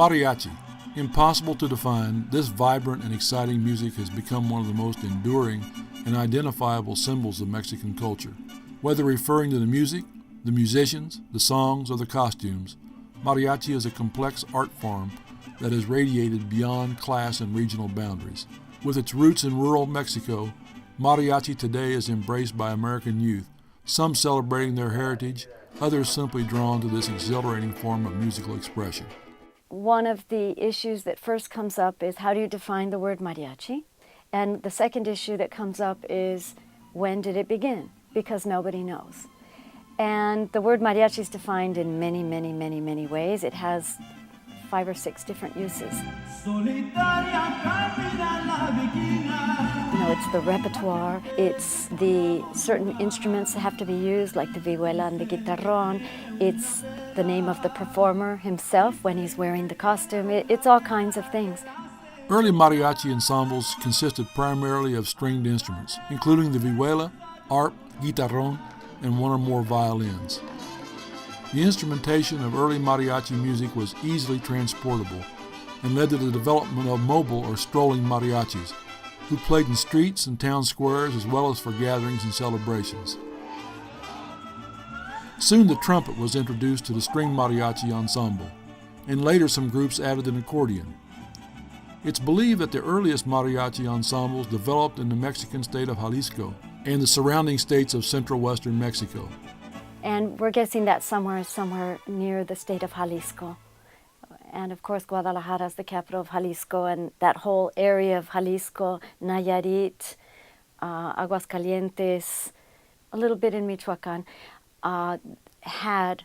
Mariachi. Impossible to define, this vibrant and exciting music has become one of the most enduring and identifiable symbols of Mexican culture. Whether referring to the music, the musicians, the songs, or the costumes, mariachi is a complex art form that has radiated beyond class and regional boundaries. With its roots in rural Mexico, mariachi today is embraced by American youth, some celebrating their heritage, others simply drawn to this exhilarating form of musical expression. One of the issues that first comes up is how do you define the word mariachi? And the second issue that comes up is when did it begin? Because nobody knows. And the word mariachi is defined in many ways. It has 5 or 6 different uses. It's the repertoire, it's the certain instruments that have to be used, like the vihuela and the guitarrón. It's the name of the performer himself when he's wearing the costume. It's all kinds of things. Early mariachi ensembles consisted primarily of stringed instruments, including the vihuela, arp, guitarrón, and 1 or more violins. The instrumentation of early mariachi music was easily transportable and led to the development of mobile or strolling mariachis, who played in streets and town squares as well as for gatherings and celebrations. Soon the trumpet was introduced to the string mariachi ensemble, and later some groups added an accordion. It's believed that the earliest mariachi ensembles developed in the Mexican state of Jalisco and the surrounding states of central western Mexico. And we're guessing that somewhere near the state of Jalisco. And of course, Guadalajara is the capital of Jalisco, and that whole area of Jalisco, Nayarit, Aguascalientes, a little bit in Michoacan, had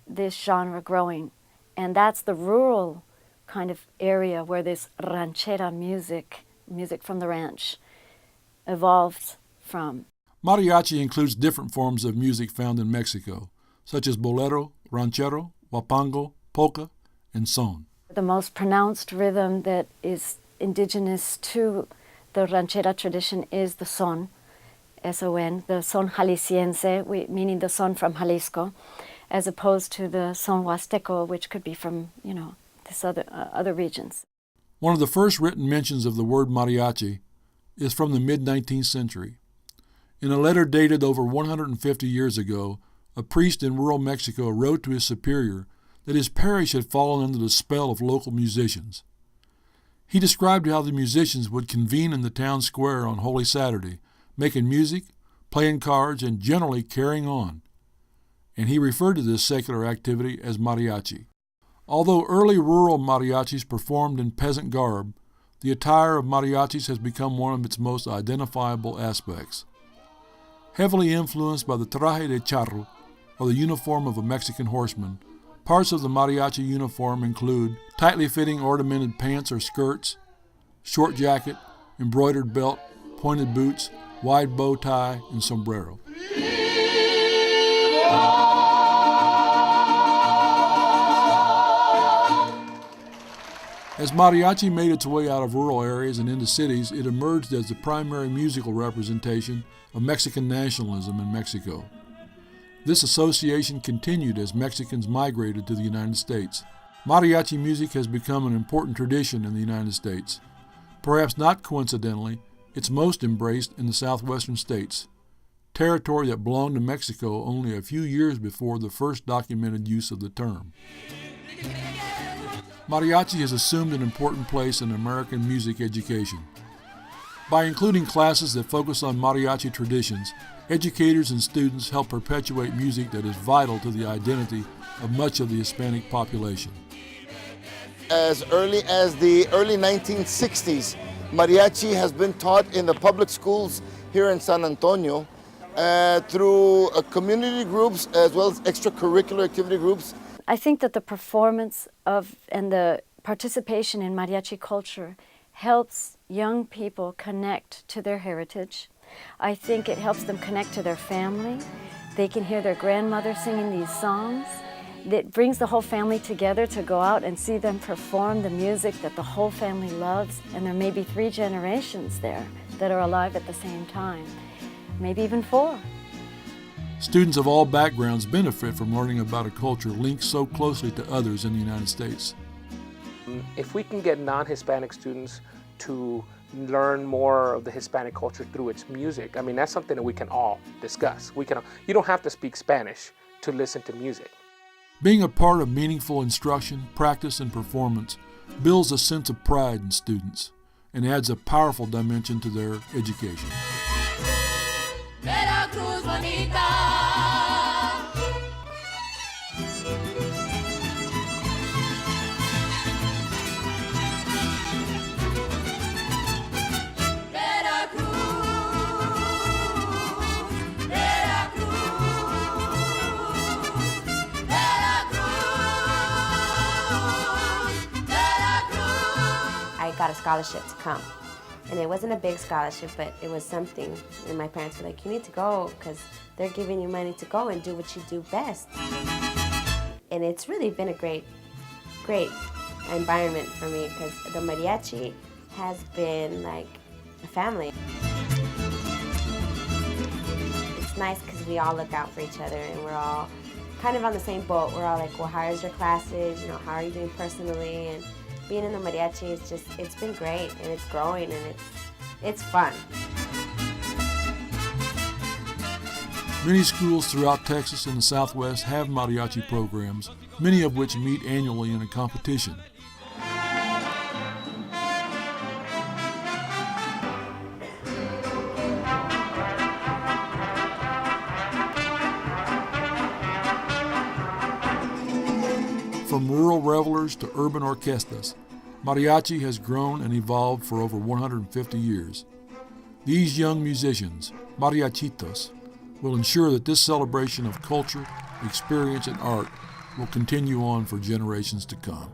this genre growing. And that's the rural kind of area where this ranchera music from the ranch, evolved from. Mariachi includes different forms of music found in Mexico, such as bolero, ranchero, huapango, polka, and son. The most pronounced rhythm that is indigenous to the ranchera tradition is the son, S-O-N, the son jalisciense, meaning the son from Jalisco, as opposed to the son huasteco, which could be from, this other regions. One of the first written mentions of the word mariachi is from the mid-19th century. In a letter dated over 150 years ago, a priest in rural Mexico wrote to his superior that his parish had fallen under the spell of local musicians. He described how the musicians would convene in the town square on Holy Saturday, making music, playing cards, and generally carrying on. And he referred to this secular activity as mariachi. Although early rural mariachis performed in peasant garb, the attire of mariachis has become one of its most identifiable aspects. Heavily influenced by the traje de charro, or the uniform of a Mexican horseman, parts of the mariachi uniform include tightly fitting ornamented pants or skirts, short jacket, embroidered belt, pointed boots, wide bow tie, and sombrero. As mariachi made its way out of rural areas and into cities, it emerged as the primary musical representation of Mexican nationalism in Mexico. This association continued as Mexicans migrated to the United States. Mariachi music has become an important tradition in the United States. Perhaps not coincidentally, it's most embraced in the southwestern states, territory that belonged to Mexico only a few years before the first documented use of the term. Mariachi has assumed an important place in American music education. By including classes that focus on mariachi traditions, educators and students help perpetuate music that is vital to the identity of much of the Hispanic population. As early as the early 1960s, mariachi has been taught in the public schools here in San Antonio through community groups as well as extracurricular activity groups. I think that the performance of and the participation in mariachi culture helps young people connect to their heritage. I think it helps them connect to their family. They can hear their grandmother singing these songs. It brings the whole family together to go out and see them perform the music that the whole family loves, and there may be 3 generations there that are alive at the same time, maybe even 4. Students of all backgrounds benefit from learning about a culture linked so closely to others in the United States. If we can get non-Hispanic students to learn more of the Hispanic culture through its music, I mean, that's something that we can all discuss. You don't have to speak Spanish to listen to music. Being a part of meaningful instruction, practice, and performance builds a sense of pride in students and adds a powerful dimension to their education. Veracruz bonita. I got a scholarship to come. And it wasn't a big scholarship, but it was something. And my parents were like, you need to go because they're giving you money to go and do what you do best. And it's really been a great environment for me because the mariachi has been like a family. It's nice because we all look out for each other and we're all kind of on the same boat. We're all like, well, how is your classes? You know, how are you doing personally? And being in the mariachi is just, it's been great and it's growing and it's fun. Many schools throughout Texas and the Southwest have mariachi programs, many of which meet annually in a competition. From rural revelers to urban orquestas, mariachi has grown and evolved for over 150 years. These young musicians, Mariachitos, will ensure that this celebration of culture, experience, and art will continue on for generations to come.